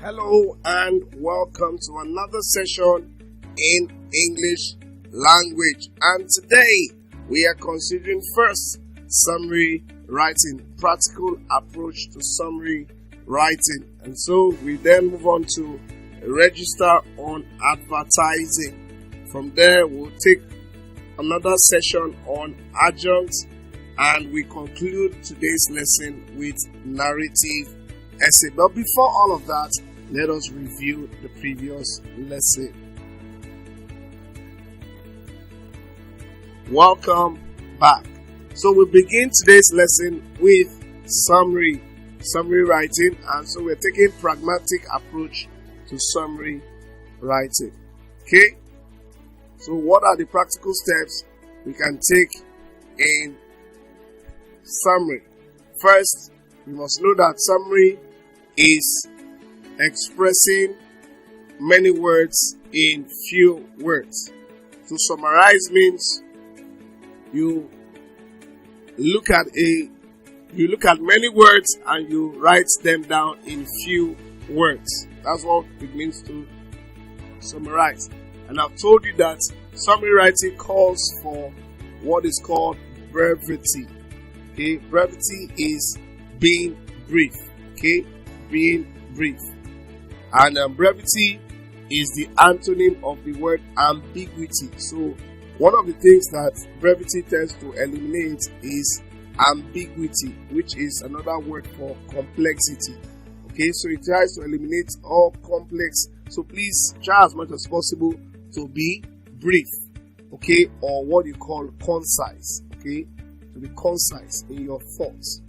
Hello and welcome to another session in English language. And today we are considering first summary writing, practical approach to summary writing. And so we then move on to register on advertising. From there we'll take another session on adjuncts, and we conclude today's lesson with narrative essay. But before all of that, let us review the previous lesson. Welcome back. So we begin today's lesson with summary writing, and so we're taking pragmatic approach to summary writing. Okay? So what are the practical steps we can take in summary? First, we must know that summary is expressing many words in few words. To summarize means you look at many words and you write them down in few words. That's what it means to summarize. And I've told you that summary writing calls for what is called brevity. Okay, brevity is being brief. Okay, being brief. And brevity is the antonym of the word ambiguity. So one of the things that brevity tends to eliminate is ambiguity, which is another word for complexity. Okay, so it tries to eliminate all complex. So please try as much as possible to be brief, okay, or what you call concise. Okay, to be concise in your thoughts.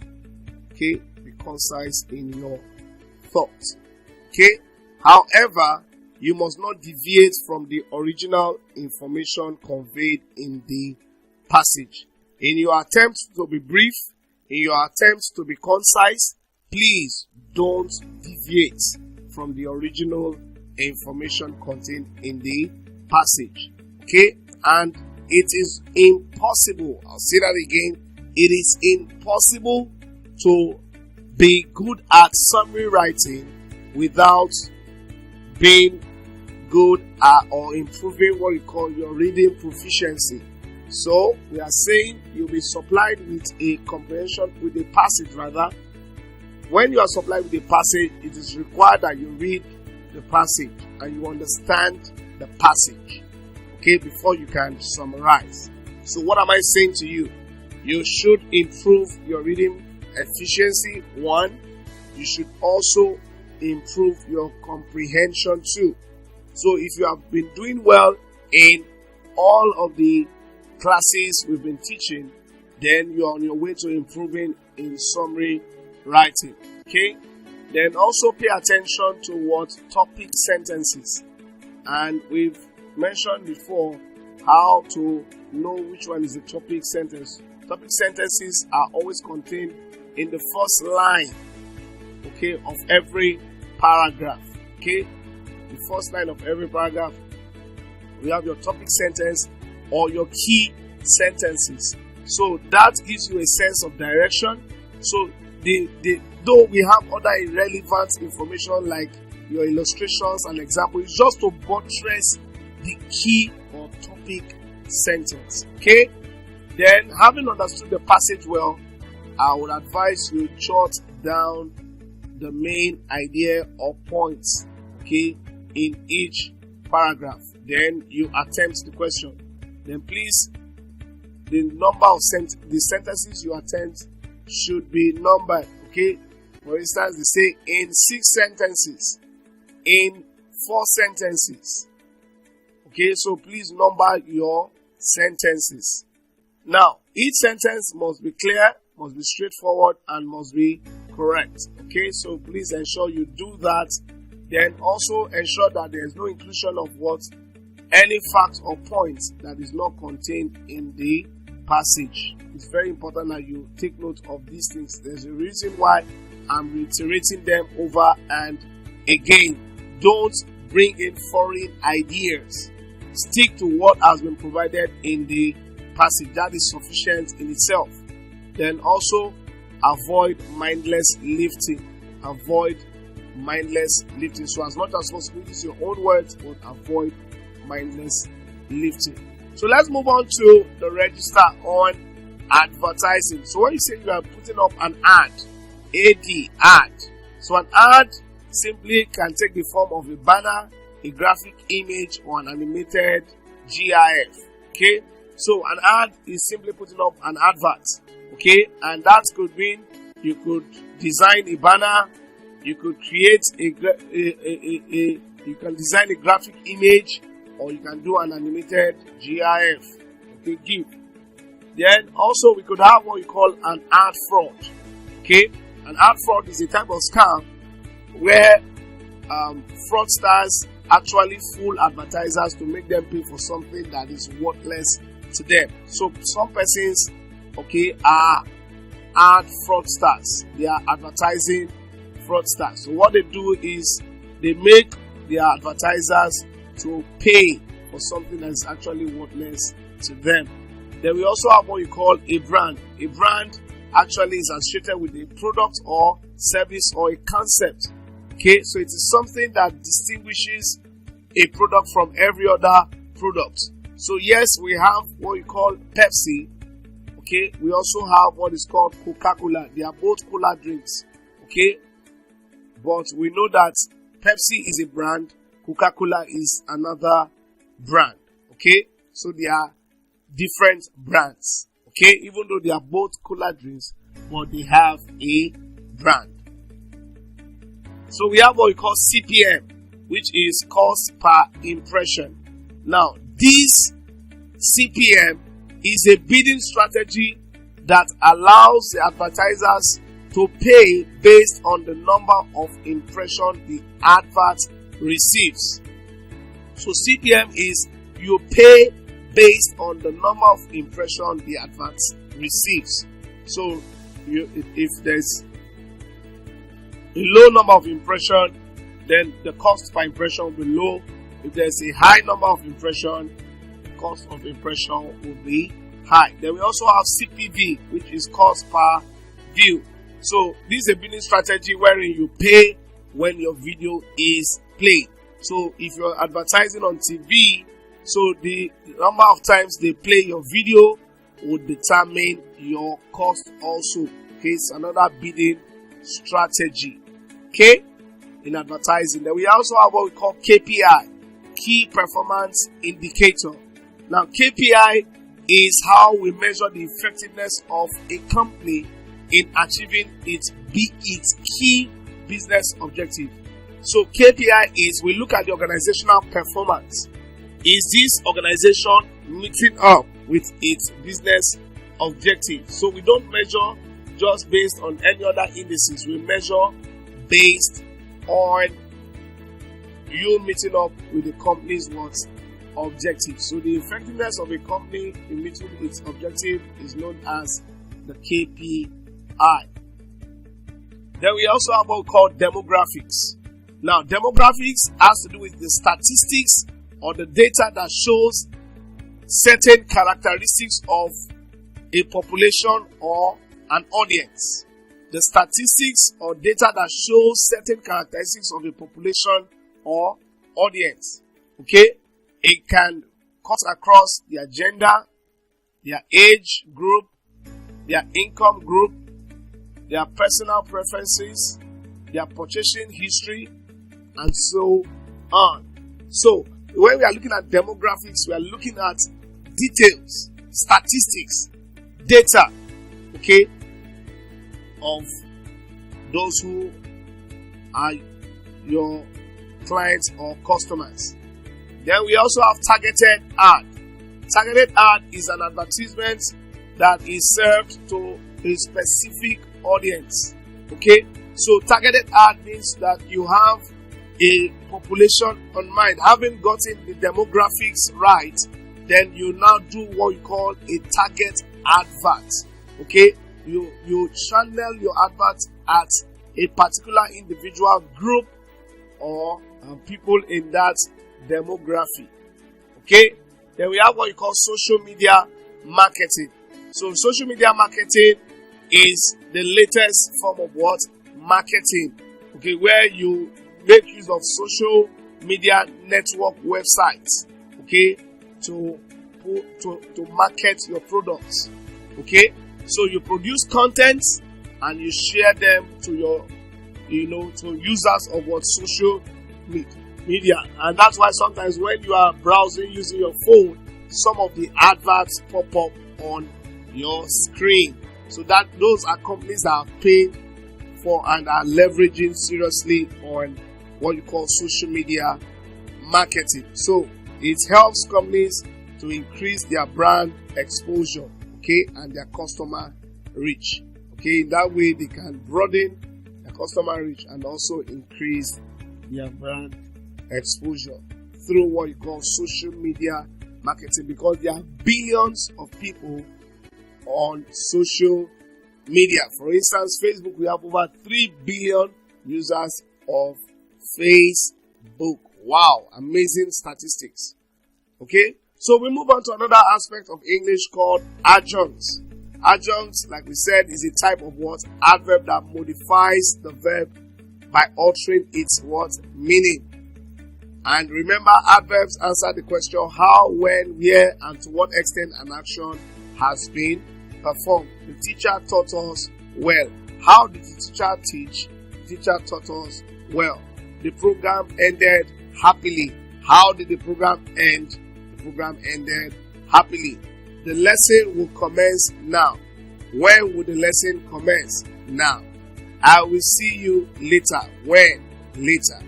Okay, be concise in your thoughts. Okay. However, you must not deviate from the original information conveyed in the passage. In your attempt to be brief, in your attempt to be concise, please don't deviate from the original information contained in the passage. Okay? And it is impossible, I'll say that again, it is impossible to be good at summary writing without being good at or improving what you call your reading proficiency. So we are saying you'll be supplied with a comprehension, with a passage rather. When you are supplied with a passage, it is required that you read the passage and you understand the passage, okay, before you can summarize. So what am I saying to you? You should improve your reading efficiency. One, you should also improve your comprehension too. So if you have been doing well in all of the classes we've been teaching, then you're on your way to improving in summary writing. Okay? Then also pay attention to what topic sentences. And we've mentioned before how to know which one is the topic sentence. Topic sentences are always contained in the first line, okay, of every paragraph. Okay, the first line of every paragraph, we have your topic sentence or your key sentences. So that gives you a sense of direction. So though we have other irrelevant information like your illustrations and examples, just to buttress the key or topic sentence. Okay, then having understood the passage well, I would advise you jot down the main idea or points, okay, in each paragraph. Then you attempt the question. Then please, the number of the sentences you attempt should be numbered, okay. For instance, they say in 6 sentences, in 4 sentences. Okay, so please number your sentences. Now, each sentence must be clear, must be straightforward, and must be correct. Okay, so please ensure you do that. Then also ensure that there is no inclusion of any fact or point that is not contained in the passage. It's very important that you take note of these things. There's a reason why I'm reiterating them over and again. Don't bring in foreign ideas. Stick to what has been provided in the passage. That is sufficient in itself. Then also avoid mindless lifting. Avoid mindless lifting. So as much as possible, use your own words, but avoid mindless lifting. So let's move on to the register on advertising. So when you say you are putting up an ad, ad. So an ad simply can take the form of a banner, a graphic image, or an animated GIF. Okay, so an ad is simply putting up an advert. Okay, and that could mean you could design a banner, you could create you can design a graphic image, or you can do an animated GIF. Okay, GIF. Then also we could have what we call an ad fraud. Okay, an ad fraud is a type of scam where fraudsters actually fool advertisers to make them pay for something that is worthless to them. So some persons, okay, are ad fraudsters. They are advertising fraudsters. So what they do is they make their advertisers to pay for something that is actually worthless to them. Then we also have what you call a brand. A brand actually is associated with a product or service or a concept. Okay, so it is something that distinguishes a product from every other product. So yes, we have what we call Pepsi. Okay, we also have what is called Coca-Cola. They are both cola drinks. Okay, but we know that Pepsi is a brand, Coca-Cola is another brand. Okay, so they are different brands. Okay, even though they are both cola drinks, but they have a brand. So we have what we call CPM, which is cost per impression. Now, this CPM is a bidding strategy that allows the advertisers to pay based on the number of impressions the advert receives. So CPM is you pay based on the number of impressions the advert receives. So if there's a low number of impressions, then the cost per impression will be low. If there's a high number of impressions, the cost of impression will be high. Then we also have CPV, which is cost per view. So this is a bidding strategy wherein you pay when your video is played. So if you're advertising on TV, so the number of times they play your video would determine your cost also. Okay, it's another bidding strategy. Okay, in advertising. Then we also have what we call KPI, Key Performance Indicator. Now KPI is how we measure the effectiveness of a company in achieving its key business objective. So KPI is we look at the organizational performance. Is this organization meeting up with its business objective? So we don't measure just based on any other indices. We measure based on you meeting up with the company's objective. So the effectiveness of a company in meeting its objective is known as the KPI. Then we also have what we call demographics. Now, demographics has to do with the statistics or the data that shows certain characteristics of a population or an audience. The statistics or data that shows certain characteristics of a population or audience. Okay? It can cut across their gender, their age group, their income group, their personal preferences, their purchasing history, and so on. So, when we are looking at demographics, we are looking at details, statistics, data, okay, of those who are your clients or customers. Then we also have targeted ad. Targeted ad is an advertisement that is served to a specific audience. Okay, so targeted ad means that you have a population on mind. Having gotten the demographics right, then you now do what you call a target advert. Okay, you channel your advert at a particular individual group or people in that demography. Okay, then we have what you call social media marketing. So social media marketing is the latest form of what? Marketing. Okay, where you make use of social media network websites, okay, to market your products. Okay, so you produce content and you share them to your, to users of what social media. And that's why sometimes when you are browsing using your phone, some of the adverts pop up on your screen. So that those are companies that are paying for and are leveraging seriously on what you call social media marketing. So it helps companies to increase their brand exposure, okay, and their customer reach. Okay, in that way they can broaden their customer reach and also increase their brand exposure through what you call social media marketing, because there are billions of people on social media. For instance, Facebook, we have over 3 billion users of Facebook. Wow, amazing statistics. Okay, so we move on to another aspect of English called adjuncts. Adjuncts, like we said, is a type of what? Adverb that modifies the verb by altering its what? Meaning. And remember, adverbs answer the question how, when, where, and to what extent an action has been performed. The teacher taught us well. How did the teacher teach? The teacher taught us well. The program ended happily. How did the program end? The program ended happily. The lesson will commence now. When will the lesson commence? Now. I will see you later. When? Later.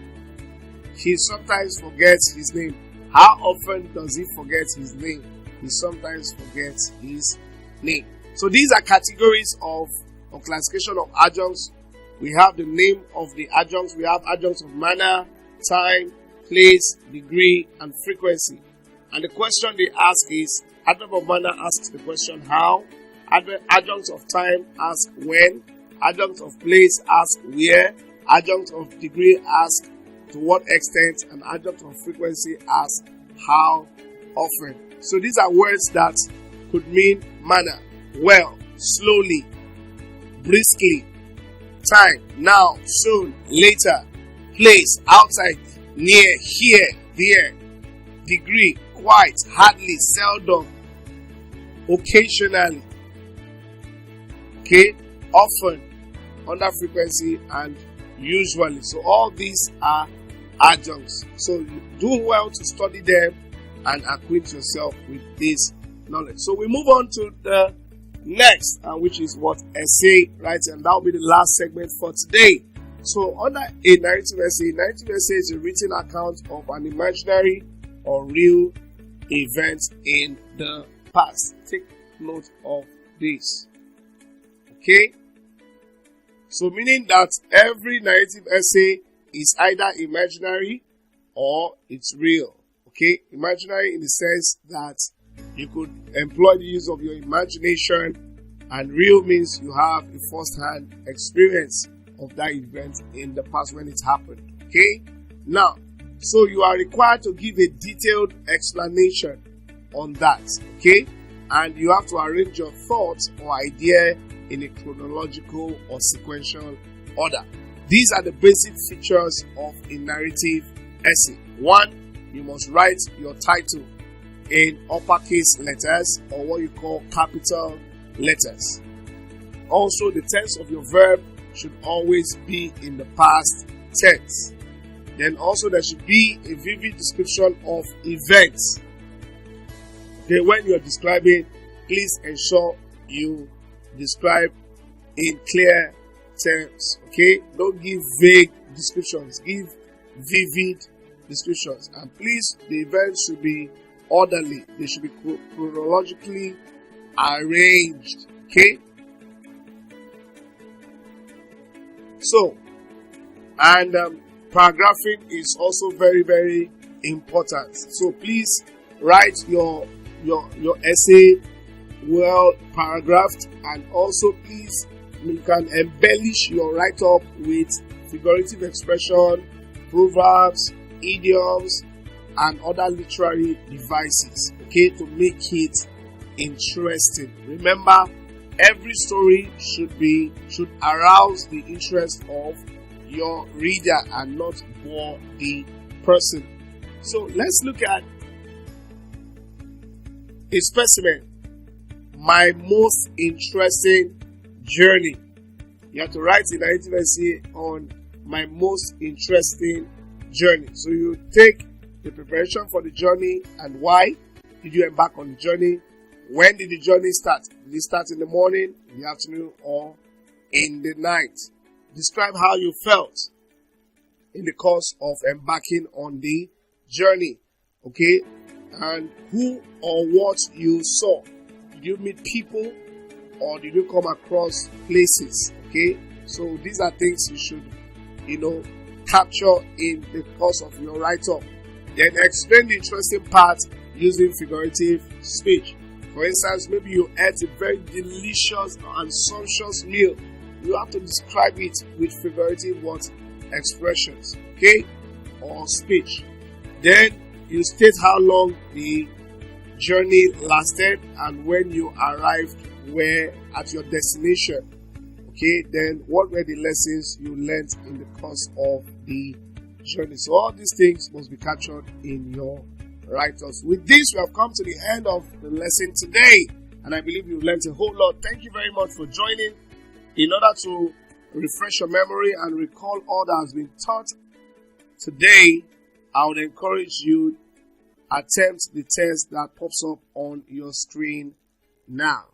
He sometimes forgets his name. How often does he forget his name? He sometimes forgets his name. So these are categories of classification of adjuncts. We have the name of the adjuncts. We have adjuncts of manner, time, place, degree, and frequency. And the question they ask is, adjunct of manner asks the question how, adjunct of time asks when, adjunct of place asks where, adjunct of degree asks to what extent, and adjunct of frequency asks how often. So these are words that could mean manner, well, slowly, briskly, time, now, soon, later, place, outside, near, here, there, degree, quite, hardly, seldom, occasionally, okay, often, under frequency, and usually. So all these are adjuncts. So you do well to study them and acquaint yourself with this knowledge. So we move on to the next, which is what? Essay writing. And that will be the last segment for today. So under a narrative essay is a written account of an imaginary or real event in the past. Take note of this. Okay? So meaning that every narrative essay is either imaginary or it's real. Okay? Imaginary in the sense that you could employ the use of your imagination, and real means you have a first-hand experience of that event in the past when it happened. Okay? Now, so you are required to give a detailed explanation on that. Okay? And you have to arrange your thoughts or idea in a chronological or sequential order. These are the basic features of a narrative essay. 1, you must write your title in uppercase letters or what you call capital letters. Also, the tense of your verb should always be in the past tense. Then also there should be a vivid description of events. Okay, when you are describing, please ensure you describe in clear terms. Okay, don't give vague descriptions, give vivid descriptions. And please, the events should be orderly, they should be chronologically arranged. Okay, so and paragraphing is also very, very important. So please write your essay well paragraphed, and also please, you can embellish your write-up with figurative expression, proverbs, idioms, and other literary devices, okay, to make it interesting. Remember, every story should arouse the interest of your reader and not bore the person. So let's look at a specimen. My most interesting journey. You have to write in an essay on my most interesting journey. So you take the preparation for the journey and why did you embark on the journey? When did the journey start? Did it start in the morning, in the afternoon, or in the night? Describe how you felt in the course of embarking on the journey. Okay? And who or what you saw. Did you meet people or did you come across places? Okay? So these are things you should, capture in the course of your write-up. Then explain the interesting part using figurative speech. For instance, maybe you ate a very delicious and sumptuous meal. You have to describe it with figurative expressions, okay, or speech. Then you state how long the journey lasted and when you arrived at your destination. Okay, then what were the lessons you learned in the course of the journey? So all these things must be captured in your write-ups. With this, we have come to the end of the lesson today, and I believe you've learned a whole lot. Thank you very much for joining. In order to refresh your memory and recall all that has been taught today, I would encourage you to attempt the test that pops up on your screen now.